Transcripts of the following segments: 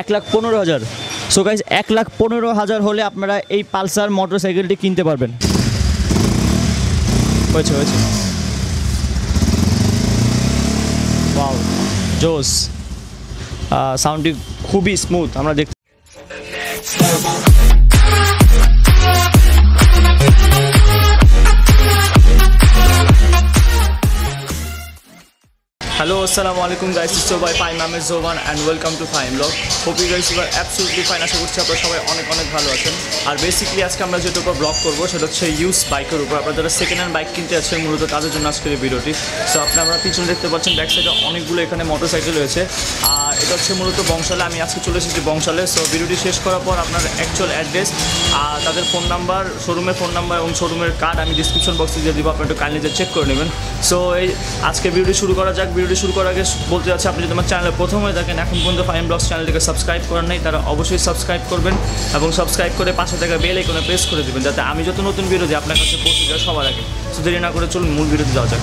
1,15,000। So guys 1,15,000 হলে আপনারা এই পালসার মোটরসাইকেলটি কিনতে পারবেন। হয়েছে ওয়াও জোস, সাউন্ডটি খুবই স্মুথ আমরা দেখতে। Hello, assalamu alaikum guys, it's Zobai Fine, I'm Zovan and welcome to Fine Vlog. Hope you guys are absolutely fine. আশা করছি আপনারা সবাই অনেক ভালো আছেন। আর বেসিক্যালি আজকে আমরা যেটার উপর ব্লগ করবো সেটা হচ্ছে ইউজ বাইকের উপর। আপনারা যারা সেকেন্ড হ্যান্ড বাইক কিনতে আছেন মূলত তাদের জন্য আজকের এই ভিডিওটি। সো আপনারা পিছনে দেখতে পাচ্ছেন ব্যাক সাইডে অনেকগুলো এখানে মোটরসাইকেল রয়েছে। আর এটা হচ্ছে মূলত বংশালে। আমি আজকে চলে এসেছি বংশালে। সো ভিডিওটি শেষ করার পর আপনার অ্যাকচুয়াল অ্যাড্রেস আর তাদের ফোন নাম্বার, শোরুমের ফোন নাম্বার এবং শোরুমের কার্ড আমি ডিসক্রিপশন বক্সে দিয়ে দিব, আপনারা একটু কাইন্ডলি যে চেক করে নেবেন। সো এই আজকে ভিডিওটি শুরু করা যাক। ভিডিওটি শুরু করার আগে বলতে যাচ্ছি, আপনি যদি আমার চ্যানেলে প্রথম হয়ে থাকেন, এখন পর্যন্ত ফাইন ব্লগস চ্যানেলটিকে সাবস্ক্রাইব করেন নাই, তারা অবশ্যই সাবস্ক্রাইব করবেন এবং সাবস্ক্রাইব করে পাশে থাকা বেল আইকনে প্রেস করে দেবেন যাতে আমি যত নতুন ভিডিও দিই আপনার কাছে পৌঁছে যায় সবার আগে। সো দেরি না করে চলুন মূল ভিডিওতে যাওয়া যাক।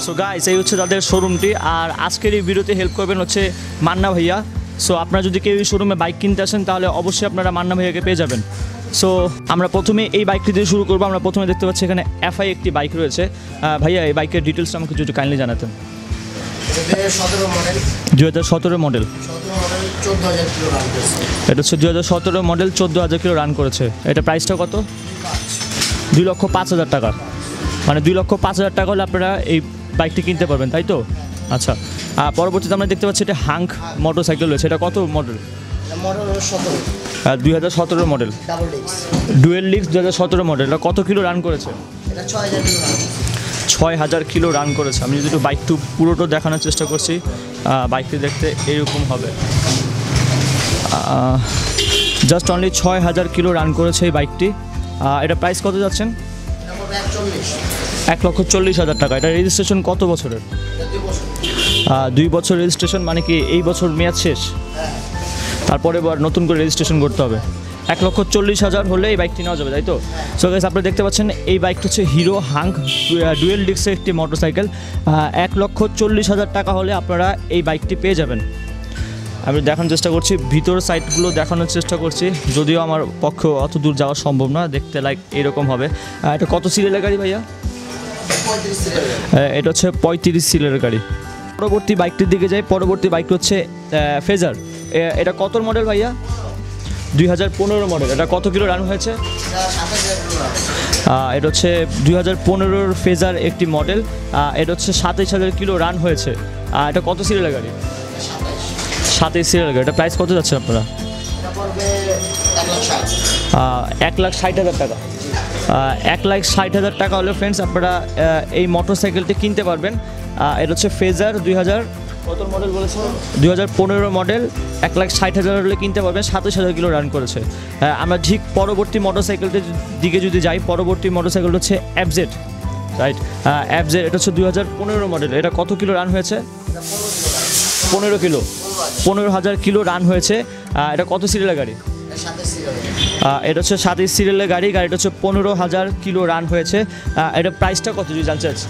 সো গাইস এই হচ্ছে তাদের শোরুমটি। আর আজকের এই ভিডিওতে হেল্প করবেন হচ্ছে মান্না ভাইয়া। সো আপনারা যদি কেউ এই শোরুমে বাইক কিনতে আসেন তাহলে অবশ্যই আপনারা মান্না ভাইয়াকে পেয়ে যাবেন। সো আমরা প্রথমে এই বাইকটি দিয়ে শুরু করবো। আমরা প্রথমে দেখতে পাচ্ছি এখানে FI একটি বাইক রয়েছে। ভাইয়া এই বাইকের ডিটেলসটা আমাকে যদি কাইন্ডলি জানাতেন। 2017 মডেল, এটা হচ্ছে 2017 মডেল, 14,000 কিলো রান করেছে। এটা প্রাইসটা কত? 2,05,000 টাকা। মানে 2,05,000 টাকা হলে আপনারা এই বাইকটি কিনতে পারবেন, তাই তো? আচ্ছা, পরবর্তীতে আমরা দেখতে পাচ্ছি এটা হাঙ্ক মোটরসাইকেল রয়েছে। এটা কত model? 2017 model, dual disk 2017 model. এটা কত কিলো রান করেছে? 6,000 কিলো রান করেছে। আমি যদি একটু বাইকটু পুরোটা দেখানোর চেষ্টা করছি, বাইকটি দেখতে এরকম হবে। জাস্ট অনলি 6,000 কিলো রান করেছে এই বাইকটি। এটা প্রাইস কত যাচ্ছেন? 1,40,000 টাকা। এটা রেজিস্ট্রেশন কত বছরের? 2 বছর রেজিস্ট্রেশন। মানে কি এই বছর মেয়াদ শেষ, তারপরে আবার নতুন করে রেজিস্ট্রেশন করতে হবে। 1,40,000 হলে এই বাইকটি নেওয়া যাবে, তাই তো? সো গাইস আপনারা দেখতে পাচ্ছেন এই বাইকটা হচ্ছে হিরো হাঙ্ক ডুয়েল ডিস্কের একটি মোটরসাইকেল। 1,40,000 টাকা হলে আপনারা এই বাইকটি পেয়ে যাবেন। আমি দেখানোর চেষ্টা করছি, ভিতর সাইডগুলো দেখানোর চেষ্টা করছি, যদিও আমার পক্ষে অত দূর যাওয়া সম্ভব না। দেখতে লাইক এরকম হবে। এটা কত সিরিয়ালের গাড়ি ভাইয়া? এটা হচ্ছে 35 সিরিয়ালের গাড়ি। পরবর্তী বাইকটির দিকে যাই। পরবর্তী বাইকটি হচ্ছে ফেজার। এটা কত মডেল ভাইয়া? 2015 মডেল। এটা কত কিলো রান হয়েছে? এটা হচ্ছে 2015 ফেজার একটি মডেল। এটা হচ্ছে 27,000 কিলো রান হয়েছে। এটা কত সিরিয়ালের গাড়ি? 27 সিরিয়ালের গাড়ি। এটা প্রাইস কত যাচ্ছে আপনারা? 1,60,000 টাকা। 1,60,000 টাকা হলে ফ্রেন্ডস আপনারা এই মোটরসাইকেলটি কিনতে পারবেন। এটা হচ্ছে ফেজার 2000 কত মডেল বলেছে? 2015 মডেল। 1,60,000 হলে কিনতে পারবেন। 27,000 কিলো রান করেছে। আমরা ঠিক পরবর্তী মোটরসাইকেলটির দিকে যদি যাই, পরবর্তী মোটরসাইকেল হচ্ছে FZ, রাইট? FZ এটা হচ্ছে 2015 মডেল। এটা কত কিলো রান হয়েছে? 15 কিলো, 15,000 কিলো রান হয়েছে। এটা কত সিরিয়ালের গাড়ি? এটা হচ্ছে 27 সিরিয়ালের গাড়ি। গাড়িটা হচ্ছে 15,000 কিলো রান হয়েছে। এটা প্রাইসটা কত যদি জানতে চাচ্ছি?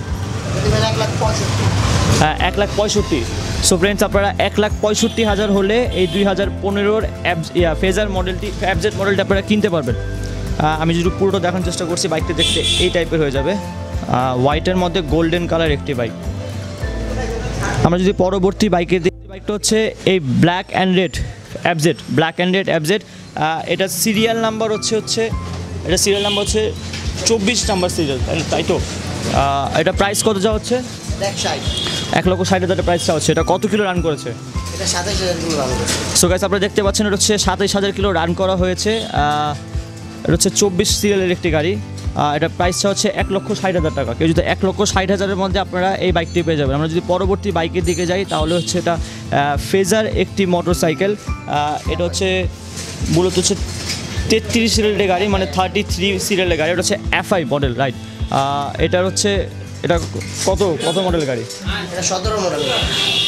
1,65,000। সো ফ্রেন্ডস আপনারা 1,65,000 হলে এই 2015 ফেজার মডেলটি, FZ মডেলটা আপনারা কিনতে পারবেন। আমি যদি পুরোটা দেখানোর চেষ্টা করছি, বাইকটা দেখতে এই টাইপের হয়ে যাবে। হোয়াইটের মধ্যে গোল্ডেন কালার একটি বাইক। আমরা যদি পরবর্তী বাইকের দিকে, বাইকটা হচ্ছে এই black and red FZ, black and red FZ। এটা সিরিয়াল নাম্বার হচ্ছে 24 নাম্বার সিরিয়াল, তাই তো? এটা প্রাইস কত যা হচ্ছে? 1,60,000 প্রাইস চাওয়া হচ্ছে। এটা কত কিলো রান করেছে? এটা 27,000 কিলো রান করেছে। সো গাইস আপনারা দেখতে পাচ্ছেন এটা হচ্ছে 27,000 কিলো রান করা হয়েছে। এটা হচ্ছে 24 সিরিয়ালের একটি গাড়ি। এটা প্রাইসটা হচ্ছে 1,60,000 টাকা। কেউ যদি 1,60,000-এর মধ্যে আপনারা এই বাইকটি পেয়ে যাবেন। আমরা যদি পরবর্তী বাইকের দিকে যাই তাহলে হচ্ছে এটা ফেজার একটি মোটরসাইকেল। এটা হচ্ছে মূলত হচ্ছে 33 সিরিয়ালের গাড়ি, মানে 33 সিরিয়ালের গাড়ি। এটা হচ্ছে FI মডেল, রাইট? এটার হচ্ছে এটা কত মডেলের গাড়ি? এটা 17 মডেল,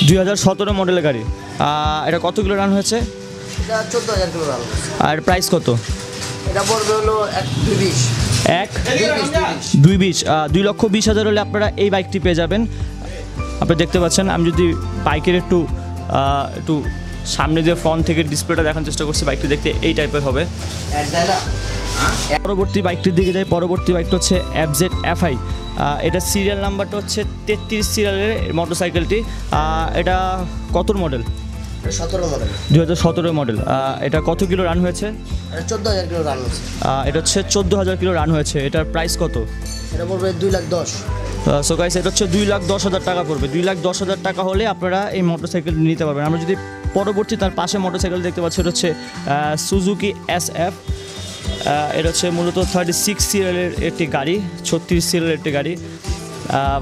2017 মডেলের গাড়ি। এটা কত কিলো রান হয়েছে? এটা 14,000 কিলো রান। আর প্রাইস কত? এটা পড়বে হলো 220। 2,20,000 হলে আপনারা এই বাইকটি পেয়ে যাবেন। আপনি দেখতে পাচ্ছেন, আমি যদি বাইকের একটু সামনে দিয়ে ফ্রন্ট থেকে ডিসপ্লেটা দেখার চেষ্টা করছি, বাইকটি দেখতে এই টাইপের হবে। পরবর্তী বাইকটির দিকে যাই। পরবর্তী বাইকটা হচ্ছে FZ FI। এটা সিরিয়াল নাম্বারটা হচ্ছে 33 সিরিয়ালের মোটরসাইকেলটি। এটা কত মডেল? 17 model, 2017 model. এটা কত কিলো রান হয়েছে? এটা 14,000 কিলো রান হয়েছে। এটা হচ্ছে 14,000 কিলো রান হয়েছে। এটার প্রাইস কত? এটা পড়বে 2,10,000। সো গাইস, এটা হচ্ছে 2,10,000 টাকা পড়বে। 2,10,000 টাকা হলে আপনারা এই মোটরসাইকেল নিতে পারবেন। আমরা যদি পরবর্তী তার পাশে মোটরসাইকেল দেখতে পাচ্ছি, এটা হচ্ছে সুজুকি SF। এটা হচ্ছে মূলত 36 সিরিয়ালের একটি গাড়ি, 36 সিরিয়ালের একটি গাড়ি।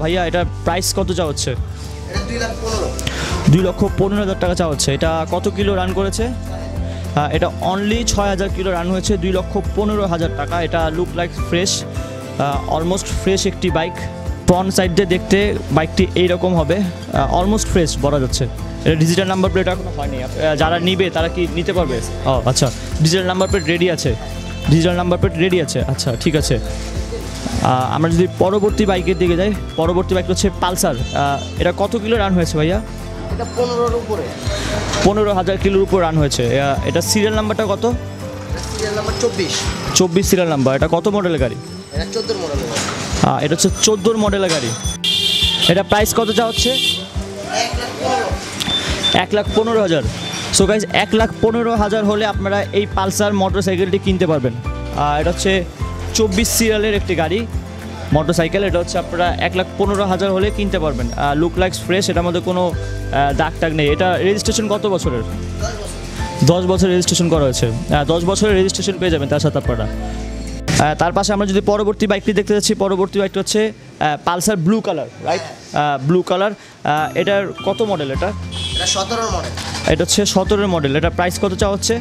ভাইয়া, এটার প্রাইস কত চা হচ্ছে? এটা 2,15,000। 2,15,000 টাকা চা হচ্ছে। এটা কত কিলো রান করেছে? এটা অনলি 6,000 কিলো রান হয়েছে। 2,15,000 টাকা। এটা look like fresh, almost fresh একটি বাইক। ফ্রন্ট সাইড দিয়ে দেখতে বাইকটি এইরকম হবে, অলমোস্ট ফ্রেশ বলা যাচ্ছে। এটা ডিজিটাল নাম্বার প্লেট এখনো হয়নি। যারা নিবে তারা কি নিতে পারবে? ও আচ্ছা, ডিজিটাল নাম্বার প্লেট রেডি আছে। ডিজিটাল নাম্বার প্লেট রেডি আছে, আচ্ছা ঠিক আছে। আমরা যদি পরবর্তী বাইকের দিকে যাই, পরবর্তী বাইক হচ্ছে পালসার। এটা কত কিলো রান হয়েছে ভাইয়া? এটা 15,000 উপরে, 15,000 কিলোর উপর রান হয়েছে। এটা সিরিয়াল নাম্বারটা কত? Serial number 24। 24 serial number. এটা কত মডেলের গাড়ি? এটা 14 মডেল। এটা হচ্ছে 14 মডেলের গাড়ি। এটা প্রাইস কত যা হচ্ছে? 1,15,000। সো গাইজ, 1,15,000 হলে আপনারা এই পালসার মোটরসাইকেলটি কিনতে পারবেন। এটা হচ্ছে 24 সিরিয়ালের একটি গাড়ি মোটরসাইকেল। এটা হচ্ছে আপনারা 1,15,000 হলে কিনতে পারবেন। লুক লাইক ফ্রেশ, এটার মধ্যে কোনো দাগ টাগ নেই। এটা রেজিস্ট্রেশন কত বছরের? 10 বছর রেজিস্ট্রেশন করা হয়েছে। 10 বছরের রেজিস্ট্রেশন পেয়ে যাবেন তার সাথে আপনারা। তার পাশে আমরা যদি পরবর্তী বাইকটি দেখতে যাচ্ছি, পরবর্তী বাইকটি হচ্ছে Pulsar blue colour, right? Blue colour. এটার কত মডেল? এটা 17 মডেল। এটা হচ্ছে 17 মডেল। এটা প্রাইস কত চা হচ্ছে?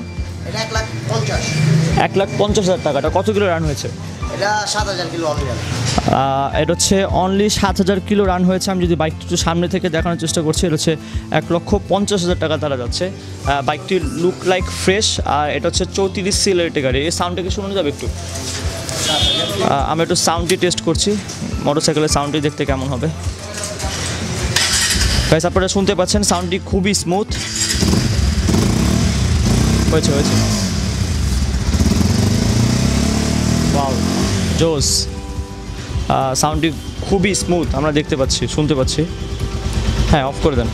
এটা 1,50,000। 1,50,000 টাকা। এটা কত কিলো রান হয়েছে? এটা 7,000 কিলো অনলি। এটা হচ্ছে অনলি 7,000 কিলো রান হয়েছে। আমি যদি বাইকটি একটু সামনে থেকে দেখানোর চেষ্টা করছি, এটা হচ্ছে 1,50,000 টাকা তারা যাচ্ছে। বাইকটি লুক লাইক ফ্রেশ। আর এটা হচ্ছে 34 সিরিয়ালের গাড়ি। এই সাউন্ডটা কি শোনা যাবে একটু? আমি একটু সাউন্ডটি টেস্ট করছি, মোটরসাইকেলের সাউন্ডটি দেখতে কেমন হবে। গাইস, আপনারা শুনতে পাচ্ছেন সাউন্ডটি খুবই স্মুথ হয়েছে। ওয়াও, জোস। সাউন্ডটি খুবই স্মুথ আমরা দেখতে পাচ্ছি, শুনতে পাচ্ছি। হ্যাঁ, অফ করে দেন।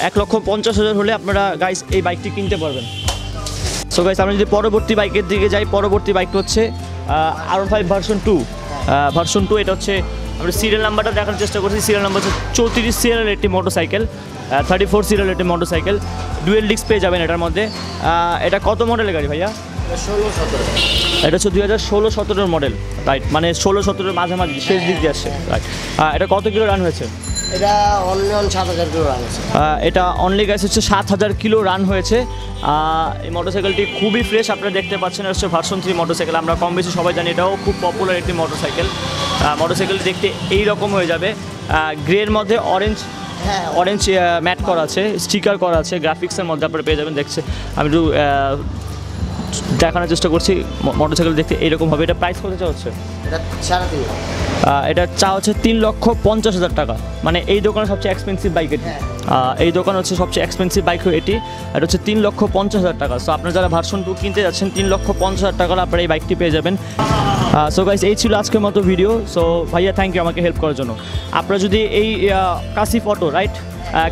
1,50,000 হলে আপনারা গাইস এই বাইকটি কিনতে পারবেন। সো গাইস, আমরা যদি পরবর্তী বাইকের দিকে যাই, পরবর্তী বাইকটা হচ্ছে R15 ভার্সন 2। ভার্সন 2। এটা হচ্ছে আমরা সিরিয়াল নাম্বারটা দেখার চেষ্টা করছি। সিরিয়াল নাম্বার হচ্ছে 34 সিরিয়ালের একটি মোটরসাইকেল, 34 সিরিয়ালের একটি মোটরসাইকেল। ডুয়েল ডিস্ক পেয়ে যাবেন এটার মধ্যে। এটা কত মডেলের গাড়ি ভাইয়া? 16-17। এটা হচ্ছে 2016-17 মডেল, রাইট? মানে 16-17 মাঝামাঝি শেষ দিক দিয়ে আসছে, রাইট? এটা কত কিলো রান হয়েছে? এটা অনলি 7,000 কিলো রান হয়েছে। এটা অনলি গাইস হচ্ছে 7,000 কিলো রান হয়েছে। এই মোটরসাইকেলটি খুবই ফ্রেশ, আপনারা দেখতে পাচ্ছেন। এটা হচ্ছে ভার্সন 3 মোটরসাইকেল। আমরা কম বেশি সবাই জানি এটাও খুব পপুলার একটি মোটরসাইকেল। মোটরসাইকেলটি দেখতে এইরকম হয়ে যাবে, গ্রের মধ্যে অরেঞ্জ ম্যাট করা আছে, স্টিকার করা আছে, গ্রাফিক্সের মধ্যে আপনারা পেয়ে যাবেন। দেখছে আমি একটু দেখানোর চেষ্টা করছি। মোটরসাইকেল দেখতে এইরকম হবে। এটা প্রাইস কত চা হচ্ছে? এটা 3.5 লাখ। এটা চা হচ্ছে 3,50,000 টাকা। মানে এই দোকানে সবচেয়ে এক্সপেন্সিভ বাইক এটি। এই দোকান হচ্ছে সবচেয়ে এক্সপেন্সিভ বাইক এটি। এটা হচ্ছে 3,50,000 টাকা। সো আপনারা যারা ভার্সন 2 কিনতে যাচ্ছেন, 3,50,000 টাকা আপনারা এই বাইকটি পেয়ে যাবেন। সো গাইস, এই ছিল আজকের মতো ভিডিও। সো ভাইয়া, থ্যাংক ইউ আমাকে হেল্প করার জন্য। আপনারা যদি এই কাশিফ অটো, রাইট,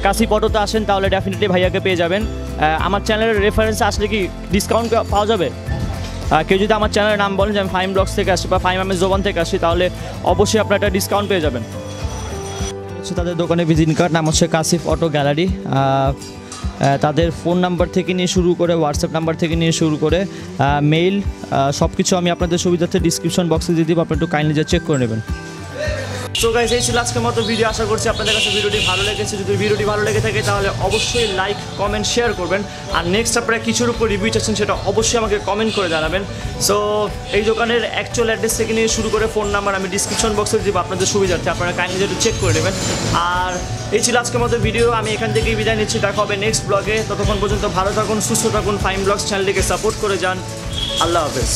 কাশিফ অটোতে আসেন তাহলে ডেফিনেটলি ভাইয়াকে পেয়ে যাবেন। আমার চ্যানেলের রেফারেন্সে আসলে কি ডিসকাউন্ট পাওয়া যাবে? কেউ যদি আমার চ্যানেলের নাম বলেন যে আমি ফাইম ব্লগস থেকে আসি বা ফাইম আমেজ জোবান থেকে আসি, তাহলে অবশ্যই আপনারা একটা ডিসকাউন্ট পেয়ে যাবেন। হচ্ছে তাদের দোকানে ভিজিট কার্ড, নাম হচ্ছে কাশিফ অটো গ্যালারি। তাদের ফোন নাম্বার থেকে নিয়ে শুরু করে হোয়াটসঅ্যাপ নাম্বার থেকে নিয়ে শুরু করে মেইল সব কিছু আমি আপনাদের সুবিধার্থে ডিসক্রিপশন বক্সে দিয়ে দিব, আপনারা একটু কাইন্ডলি যা চেক করে নেবেন। সো গাইস, এই ছিল আজকের মতো ভিডিও। আশা করছি আপনাদের কাছে ভিডিওটি ভালো লেগেছে। যদি ভিডিওটি ভালো লেগে থাকে তাহলে অবশ্যই লাইক, কমেন্ট, শেয়ার করবেন। আর নেক্সট আপনারা কিছুর উপর রিভিউ চাচ্ছেন সেটা অবশ্যই আমাকে কমেন্ট করে জানাবেন। সো এই দোকানের অ্যাকচুয়াল অ্যাড্রেস থেকে নিয়ে শুরু করে ফোন নাম্বার আমি ডিসক্রিপশন বক্সে দিব আপনাদের সুবিধার্থে, আপনারা কাইন্ডলি একটু চেক করে নেবেন। আর এই ছিল আজকের মতো ভিডিও। আমি এখান থেকেই বিদায় নিচ্ছি, দেখা হবে নেক্সট ব্লগে। ততক্ষণ পর্যন্ত ভালো থাকুন, সুস্থ থাকুন, ফাইম ব্লগস চ্যানেলটিকে সাপোর্ট করে যান। আল্লাহ হাফেজ।